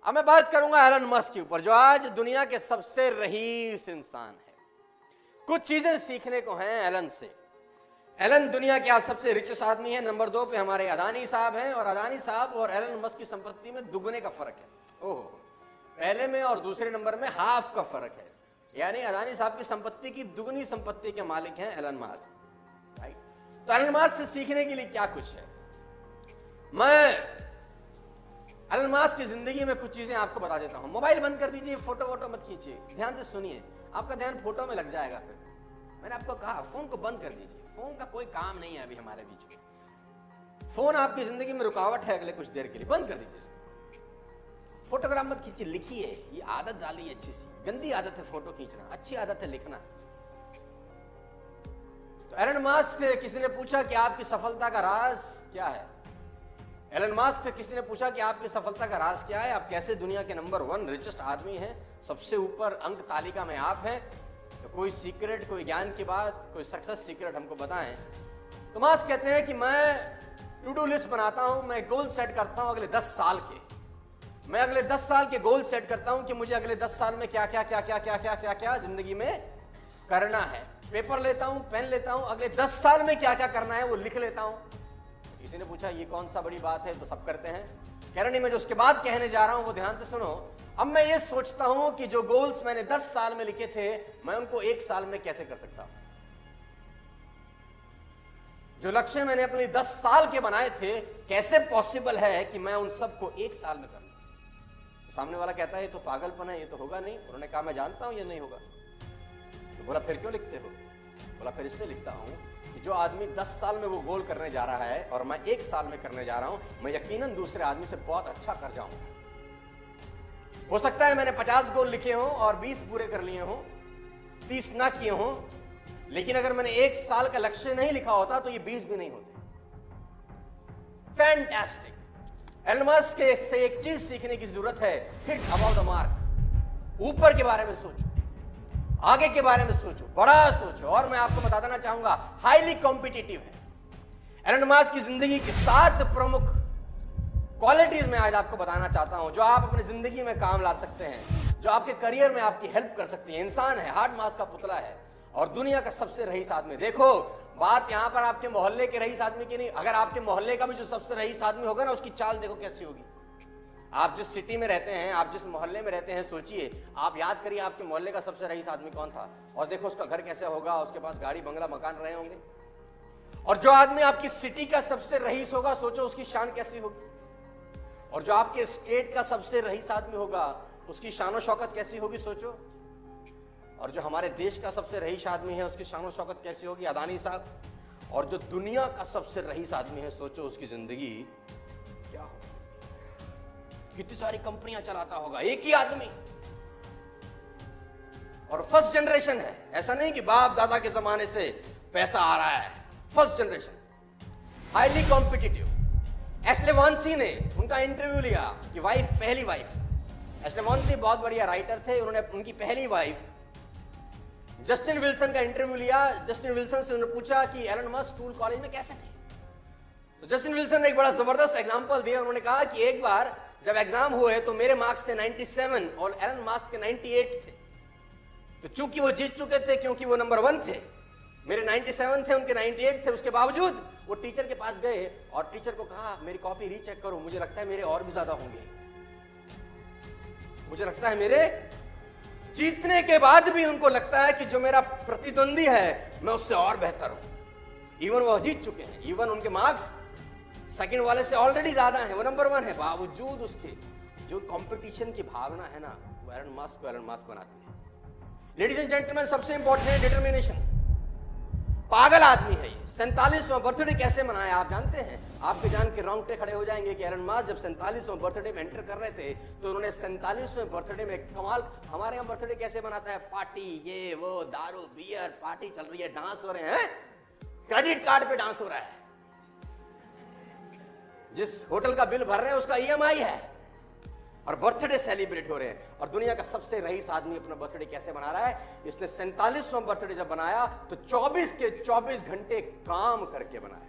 अब मैं बात करूंगा एलन मस्क के ऊपर, जो आज दुनिया के सबसे रईस इंसान है। कुछ चीजें सीखने को हैं एलन से। एलन दुनिया के आज सबसे रिचेस्ट आदमी है। नंबर 2 पे हमारे अदानी साहब हैं, और अदानी साहब और एलन मस्क की संपत्ति में दुगने का फर्क है। ओहो, पहले में और दूसरे नंबर में हाफ का फर्क है। यानी अदानी साहब की संपत्ति की दुगनी संपत्ति के मालिक हैं एलन मस्क, राइट। तो एलन मस्क से सीखने के लिए क्या कुछ है, मैं एलन मस्क की जिंदगी में कुछ चीजें आपको बता देता हूं। मोबाइल बंद कर दीजिए, फोटो वोटो मत खींचिए, ध्यान से सुनिए, आपका ध्यान फोटो में लग जाएगा। फिर मैंने आपको कहा फोन को बंद कर दीजिए, फोन का कोई काम नहीं है अभी हमारे बीच में। फोन आपकी जिंदगी में रुकावट है अगले कुछ देर के लिए, बंद कर दीजिए इसको। फोटोग्राफ मत खींचिए, लिखिए। ये आदत डालिए अच्छी सी। गंदी आदत है फोटो खींचना, अच्छी आदत है लिखना। तो एलन मस्क से किसी ने पूछा कि आपकी सफलता का राज क्या है। एलन मस्क से किसी ने पूछा कि आपकी सफलता का राज क्या है, आप कैसे दुनिया के नंबर 1 रिचेस्ट आदमी हैं, सबसे ऊपर अंक तालिका में आप हैं। तो कोई सीक्रेट, कोई ज्ञान की बात, कोई सक्सेस सीक्रेट हमको बताएं। तो मस्क कहते हैं कि मैं टू डू लिस्ट बनाता हूं, मैं गोल सेट करता हूं अगले 10 साल के। मैं अगले 10 साल के गोल सेट करता हूं कि मुझे अगले 10 साल में क्या क्या क्या क्या क्या क्या क्या क्या जिंदगी में करना है। पेपर लेता हूं, पेन लेता हूं, अगले 10 साल में क्या क्या करना है वो लिख लेता हूं। किसी ने पूछा ये कौन सा बड़ी बात है, तो सब करते हैं। कह रहे नहीं, मैं जो उसके बाद कहने जा रहा हूं वो ध्यान से सुनो। अब मैं ये सोचता हूं कि जो गोल्स मैंने 10 साल में लिखे थे, मैं उनको 1 साल में कैसे कर सकता हूं। जो लक्ष्य मैंने अपने 10 साल के बनाए थे, कैसे पॉसिबल है कि मैं उन सबको 1 साल में कर लूं। तो सामने वाला कहता है ये तो पागलपन है, ये तो होगा नहीं। उन्होंने कहा मैं जानता हूं ये नहीं होगा। तो बोला फिर क्यों लिखते हो। बोला फिर इसलिए लिखता हूं कि जो आदमी 10 साल में वो गोल करने जा रहा है और मैं 1 साल में करने जा रहा हूं, मैं यकीनन दूसरे आदमी से बहुत अच्छा कर जाऊंगा। हो सकता है मैंने 50 गोल लिखे हों और 20 पूरे कर लिए हों, 30 ना किए हों, लेकिन अगर मैंने 1 साल का लक्ष्य नहीं लिखा होता तो ये 20 भी नहीं होते। फैंटास्टिक। एलन मस्क से एक चीज सीखने की जरूरत है, हिट अबाउट द मार्क। ऊपर के बारे में सोचो, आगे के बारे में सोचो, बड़ा सोचो। और मैं आपको बता देना चाहूंगा, हाईली कॉम्पिटिटिव है। एलन मस्क की जिंदगी की 7 प्रमुख क्वालिटीज में आज आपको बताना चाहता हूं, जो आप अपनी जिंदगी में काम ला सकते हैं, जो आपके करियर में आपकी हेल्प कर सकती है। इंसान है, हार्ड मास का पुतला है और दुनिया का सबसे रईस आदमी। देखो, बात यहां पर आपके मोहल्ले के रईस आदमी की नहीं, अगर आपके मोहल्ले का भी जो सबसे रईस आदमी होगा ना, उसकी चाल देखो कैसी होगी। आप जिस सिटी में रहते हैं, आप जिस मोहल्ले में रहते हैं, सोचिए, आप याद करिए आपके मोहल्ले का सबसे रईस आदमी कौन था, और देखो उसका घर कैसे होगा, उसके पास गाड़ी बंगला मकान रहे होंगे। और जो आदमी आपकी सिटी का सबसे रईस होगा, सोचो उसकी शान कैसी होगी। और जो आपके स्टेट का सबसे रईस आदमी होगा, उसकी शान और शौकत कैसी होगी, सोचो। और जो हमारे देश का सबसे रईस आदमी है, उसकी शान और शौकत कैसी होगी, अदानी साहब। और जो दुनिया का सबसे रईस आदमी है, सोचो उसकी जिंदगी क्या होगी, कितनी सारी कंपनियां चलाता होगा एक ही आदमी। और फर्स्ट जनरेशन है, ऐसा नहीं कि बाप दादा के जमाने से पैसा आ रहा है। First generation, highly competitive. Ashley Vance ने उनका इंटरव्यू लिया कि वाइफ, पहली वाइफ। एशले वॉन्सी बहुत बढ़िया राइटर थे, उन्होंने उनकी पहली वाइफ जस्टिन विल्सन का इंटरव्यू लिया। जस्टिन विल्सन से उन्होंने पूछा कि एलन मस्क स्कूल कॉलेज में कैसे थे। तो जस्टिन विल्सन ने एक बड़ा जबरदस्त एग्जांपल दिया। उन्होंने कहा कि एक बार जब एग्जाम हुए तो मेरे मार्क्स थे 97 और एलन मस्क के 98 थे। तो चूंकि वो जीत चुके थे, क्योंकि वो नंबर 1 थे, मेरे 97 थे, उनके 98 थे, उसके बावजूद वो टीचर के पास गए और टीचर को कहा मेरी कॉपी रीचेक करो, मुझे लगता है मेरे और भी ज्यादा होंगे, मुझे लगता है मेरे। जीतने के बाद भी उनको लगता है कि जो मेरा प्रतिद्वंदी है मैं उससे और बेहतर हूं। इवन वो जीत चुके हैं, इवन उनके मार्क्स सेकंड वाले से ऑलरेडी ज्यादा है, वो नंबर 1 है, बावजूद उसके जो कंपटीशन की भावना है ना, वो एलन मस्क को एलन मस्क बनाती है। लेडीज एंड जेंटलमैन, सबसे इंपॉर्टेंट है डिटर्मिनेशन। पागल आदमी है ये। 47वां बर्थडे कैसे मनाया आप जानते हैं। आपके जान के रोंगटे खड़े हो जाएंगे कि एलन मस्क जब 47वां बर्थडे में एंटर कर रहे थे तो उन्होंने 47वें बर्थडे में कमाल। हमारे यहाँ बर्थडे कैसे मनाता है, पार्टी, ये वो, दारू बियर, पार्टी चल रही है, डांस हो रहे हैं, क्रेडिट कार्ड पे डांस हो रहा है, जिस होटल का बिल भर रहे हैं उसका EMI है, और बर्थडे सेलिब्रेट हो रहे हैं। और दुनिया का सबसे रईस आदमी अपना बर्थडे कैसे मना रहा है, इसने 47वां बर्थडे जब बनाया तो 24 के 24 घंटे काम करके बनाया।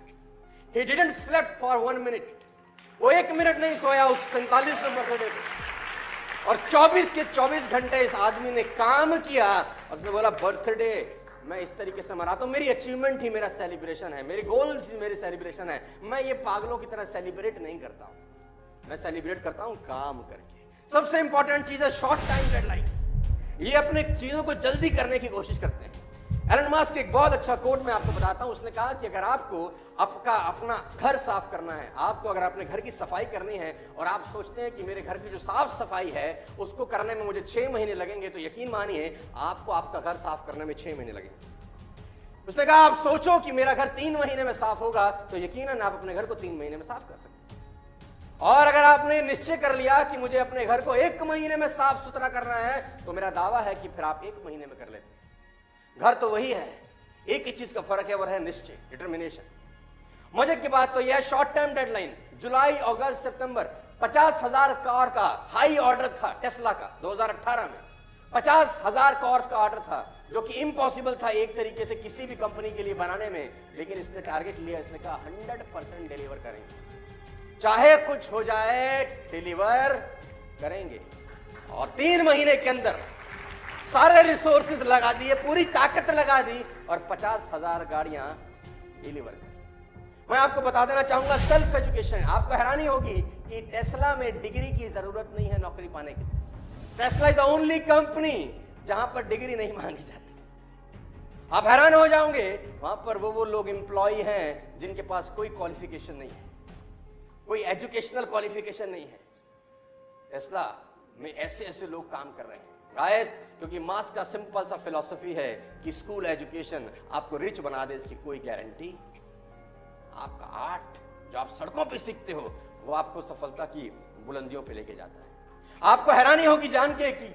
He didn't slept for 1 minute, वो 1 मिनट नहीं सोया उस 47वें बर्थडे पे। और 24 के 24 घंटे इस आदमी ने काम किया और उसने बोला बर्थडे मैं इस तरीके से मनाता हूं, मेरी अचीवमेंट ही मेरा सेलिब्रेशन है, मेरी गोल्स ही मेरी सेलिब्रेशन है। मैं ये पागलों की तरह सेलिब्रेट नहीं करता हूं, मैं सेलिब्रेट करता हूं काम करके। सबसे इंपॉर्टेंट चीज है शॉर्ट टाइम डेडलाइन। ये अपने चीजों को जल्दी करने की कोशिश करते हैं। एलन मस्क एक बहुत अच्छा कोट मैं आपको बताता हूं। उसने कहा कि अगर आपको अपना घर साफ करना है, आपको अगर अपने घर की सफाई करनी है और आप सोचते हैं कि मेरे घर की जो साफ सफाई है उसको करने में मुझे 6 महीने लगेंगे, तो यकीन मानिए आपको आपका घर साफ करने में 6 महीने लगेंगे। उसने कहा आप सोचो कि मेरा घर 3 महीने में साफ होगा, तो यकीनन आप अपने घर को 3 महीने में साफ कर सकते हैं। और अगर आपने निश्चय कर लिया कि मुझे अपने घर को 1 महीने में साफ सुथरा करना है, तो मेरा दावा है कि फिर आप 1 महीने में कर लेते हैं। घर तो वही है, एक ही चीज का फर्क है, वो है निश्चय, डिटर्मिनेशन। मजे की बात तो यह शॉर्ट टर्म डेडलाइन जुलाई अगस्त सितंबर 50,000 कार का हाई ऑर्डर था टेस्ला का 2018 में। 50,000 कार्स का ऑर्डर था जो कि इम्पॉसिबल था एक तरीके से किसी भी कंपनी के लिए बनाने में, लेकिन इसने टारगेट लिया, इसने कहा 100% डिलीवर करेंगे, चाहे कुछ हो जाए डिलीवर करेंगे। और 3 महीने के अंदर सारे रिसोर्सेज लगा दिए, पूरी ताकत लगा दी और 50,000 गाड़ियां डिलीवर की। मैं आपको बता देना चाहूंगा सेल्फ एजुकेशन। आपको हैरानी होगी कि टेस्ला में डिग्री की जरूरत नहीं है नौकरी पाने के लिए। Tesla is the only company जहां पर डिग्री नहीं मांगी जाती। आप हैरान हो जाओगे, वहां पर वो लोग एम्प्लॉय हैं जिनके पास कोई क्वालिफिकेशन नहीं है, कोई एजुकेशनल क्वालिफिकेशन नहीं है। टेस्ला में ऐसे ऐसे लोग काम कर रहे हैं गाइस, क्योंकि मास्क का सिंपल सा फिलॉसफी है कि स्कूल एजुकेशन आपको रिच बना दे, इसकी कोई गारंटी। आपका आर्ट जो आप सड़कों पे सीखते हो वो आपको सफलता की बुलंदियों पे लेके जाता है। आपको हैरानी होगी जान के कि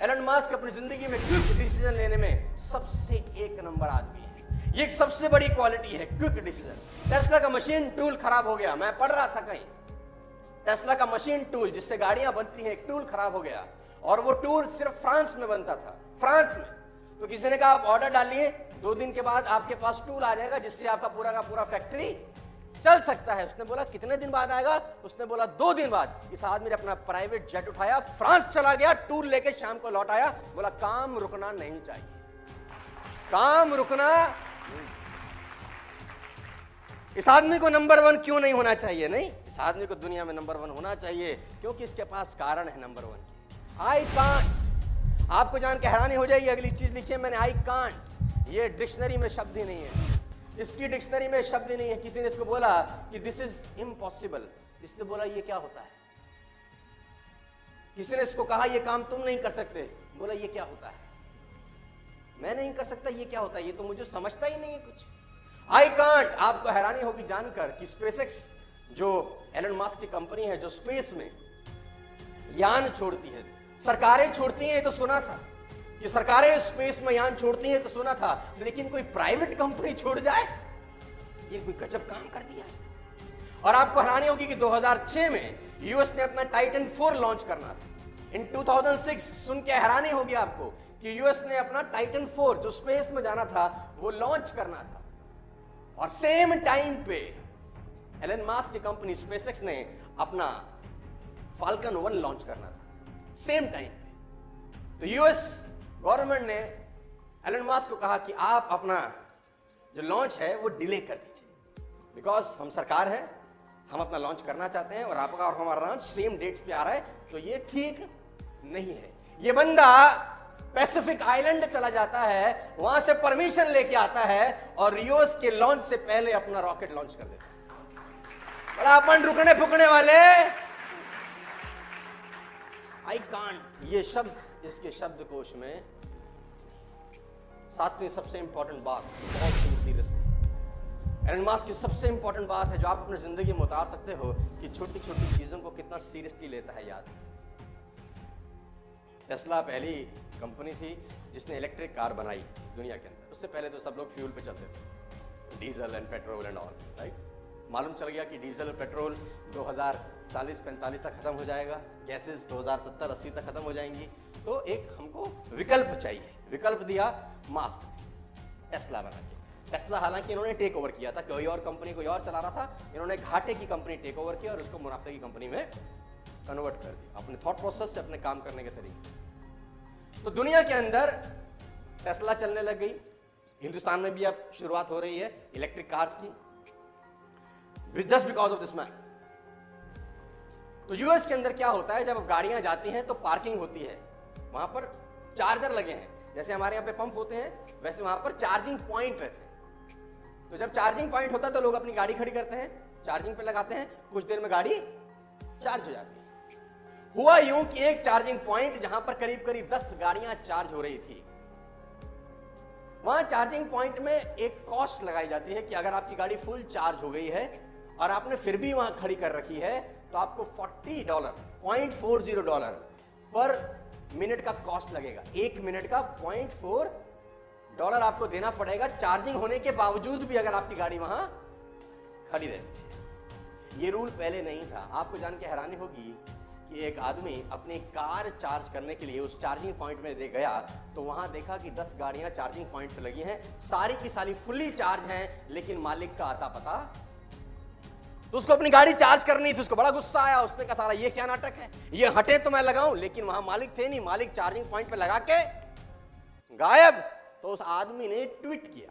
एलन मस्क अपनी जिंदगी में क्विक डिसीजन लेने में सबसे 1 नंबर आदमी है। ये एक सबसे बड़ी क्वालिटी है, क्विक डिसीजन। टेस्ला का मशीन टूल खराब हो गया, मैं पढ़ रहा था कहीं, टेस्ला का मशीन टूल जिससे गाड़ियां बनती हैं, एक टूल खराब हो गया और वो टूल सिर्फ फ्रांस में बनता था, फ्रांस में। तो किसी ने कहा आप ऑर्डर डालिए, 2 दिन के बाद आपके पास टूल आ जाएगा जिससे आपका पूरा का पूरा फैक्ट्री चल सकता है। उसने बोला कितने दिन बाद आएगा? उसने बोला 2 दिन बाद। इस आदमी ने अपना प्राइवेट जेट उठाया, फ्रांस चला गया, टूल लेके शाम को लौट आया, बोला काम रुकना नहीं चाहिए, काम रुकना। इस आदमी को नंबर 1 क्यों नहीं होना चाहिए? नहीं, इस आदमी को दुनिया में नंबर 1 होना चाहिए क्योंकि इसके पास कारण है नंबर 1। I can't. आपको जान के हैरानी हो जाएगी, अगली चीज लिखिए मैंने, आई कांट। ये डिक्शनरी में शब्द ही नहीं है, इसकी डिक्शनरी में शब्द ही नहीं है। किसी ने इसको बोला कि दिस इज इम्पॉसिबल, इसने बोला ये क्या होता है। किसी ने इसको कहा ये काम तुम नहीं कर सकते, बोला ये क्या होता है, मैं नहीं कर सकता, ये क्या होता है, ये तो मुझे समझता ही नहीं है कुछ। I can't. आपको हैरानी होगी जानकर कि स्पेसएक्स जो एलन मस्क की कंपनी है, जो स्पेस में यान छोड़ती है, सरकारें छोड़ती हैं, ये तो सुना था कि सरकारें स्पेस में यान छोड़ती हैं, तो सुना था, लेकिन कोई प्राइवेट कंपनी छोड़ जाए, ये कोई गजब काम कर दिया। और आपको हैरानी होगी कि 2006 में यूएस ने अपना टाइटन 4 लॉन्च करना था। इन 2006 सुन के हैरानी होगी आपको कि यूएस ने अपना टाइटन 4 जो स्पेस में जाना था वो लॉन्च करना था। और सेम टाइम पे एलन मस्क की कंपनी स्पेसएक्स ने अपना फाल्कन 1 लॉन्च करना था, सेम टाइम पे। तो यूएस गवर्नमेंट ने एलन मस्क को कहा कि आप अपना जो लॉन्च है वो डिले कर दीजिए, बिकॉज हम सरकार है, हम अपना लॉन्च करना चाहते हैं और आपका और हमारा लॉन्च सेम डेट्स पे आ रहा है, तो ये ठीक नहीं है। ये बंदा पैसिफिक आइलैंड चला जाता है, वहां से परमिशन लेके आता है और यूएस के लॉन्च से पहले अपना रॉकेट लॉन्च कर देता है। बड़ा अपन रुकने फुकने वाले। आई कांट, ये शब्द इसके शब्दकोश में। 7वीं सबसे इंपॉर्टेंट बात, small thing seriously. Elon Musk की सबसे इंपॉर्टेंट बात है जो आप अपनी जिंदगी में उतार सकते हो कि छोटी छोटी चीजों को कितना सीरियसली लेता है। याद, टेस्ला पहली कंपनी थी जिसने इलेक्ट्रिक कार बनाई दुनिया के अंदर। उससे पहले तो सब लोग फ्यूल पे चलते थे, diesel and petrol and all, right. मालूम चल गया कि डीजल और पेट्रोल 2040-45 तक खत्म हो जाएगा, गैसेस 2070-80 तक खत्म हो जाएंगी। तो एक हमको विकल्प चाहिए, विकल्प दिया मास्क ने, टेस्ला बना के। टेस्ला हालांकि इन्होंने टेक ओवर किया था, कोई और कंपनी कोई और चला रहा था, इन्होंने घाटे की कंपनी टेक ओवर किया और उसको मुनाफे की कंपनी में कन्वर्ट कर दिया अपने थॉट प्रोसेस से, अपने काम करने के तरीके। तो दुनिया के अंदर टेस्ला चलने लग गई, हिंदुस्तान में भी अब शुरुआत हो रही है इलेक्ट्रिक कार्स की, just because of this man. तो यूएस के अंदर क्या होता है, जब गाड़ियां जाती हैं तो पार्किंग होती है, वहां पर चार्जर लगे हैं, जैसे हमारे यहाँ पे पंप होते हैं वैसे वहां पर चार्जिंग पॉइंट रहते हैं। तो जब चार्जिंग पॉइंट होता है तो लोग अपनी गाड़ी खड़ी करते हैं, चार्जिंग पे लगाते हैं, कुछ देर में गाड़ी चार्ज हो जाती है। हुआ यूं कि एक चार्जिंग पॉइंट जहां पर करीब करीब 10 गाड़ियां चार्ज हो रही थी, वहां चार्जिंग पॉइंट में एक कॉस्ट लगाई जाती है कि अगर आपकी गाड़ी फुल चार्ज हो गई है और आपने फिर भी वहां खड़ी कर रखी है तो आपको $40 $0.40 पर मिनट का कॉस्ट लगेगा। 1 मिनट का $0.4 आपको देना पड़ेगा, चार्जिंग होने के बावजूद भी अगर आपकी गाड़ी वहां खड़ी रहती है। ये रूल पहले नहीं था। आपको जान के हैरानी होगी कि एक आदमी अपनी कार चार्ज करने के लिए उस चार्जिंग पॉइंट में दे गया तो वहां देखा कि 10 गाड़ियां चार्जिंग पॉइंट पे लगी हैं, सारी की सारी फुल्ली चार्ज हैं, लेकिन मालिक का आता पता। तो उसको अपनी गाड़ी चार्ज करनी थी, उसको बड़ा गुस्सा आया, उसने कहा साला ये क्या नाटक है, ये हटे तो मैं लगाऊं, लेकिन वहां मालिक थे नहीं, मालिक चार्जिंग पॉइंट पे लगा के गायब। तो उस आदमी ने ट्वीट किया,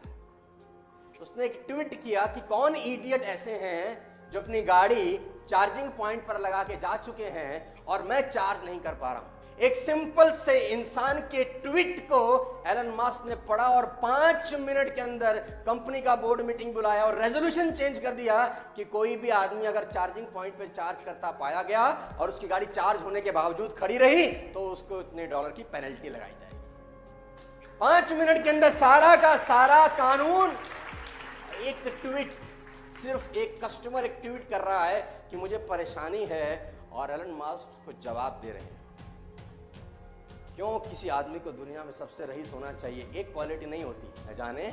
उसने एक ट्वीट किया कि कौन इडियट ऐसे हैं जो अपनी गाड़ी चार्जिंग पॉइंट पर लगा के जा चुके हैं और मैं चार्ज नहीं कर पा रहा हूं। एक सिंपल से इंसान के ट्वीट को एलन मस्क ने पढ़ा और 5 मिनट के अंदर कंपनी का बोर्ड मीटिंग बुलाया और रेजोल्यूशन चेंज कर दिया कि कोई भी आदमी अगर चार्जिंग पॉइंट पे चार्ज करता पाया गया और उसकी गाड़ी चार्ज होने के बावजूद खड़ी रही तो उसको इतने डॉलर की पेनल्टी लगाई जाएगी। 5 मिनट के अंदर सारा का सारा कानून। एक ट्वीट, सिर्फ एक कस्टमर एक ट्वीट कर रहा है कि मुझे परेशानी है और एलन मस्क को जवाब दे रहे हैं। क्यों किसी आदमी को दुनिया में सबसे रईस होना चाहिए? एक क्वालिटी नहीं होती, न जाने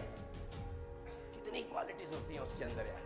कितनी क्वालिटीज होती हैं उसके अंदर यार।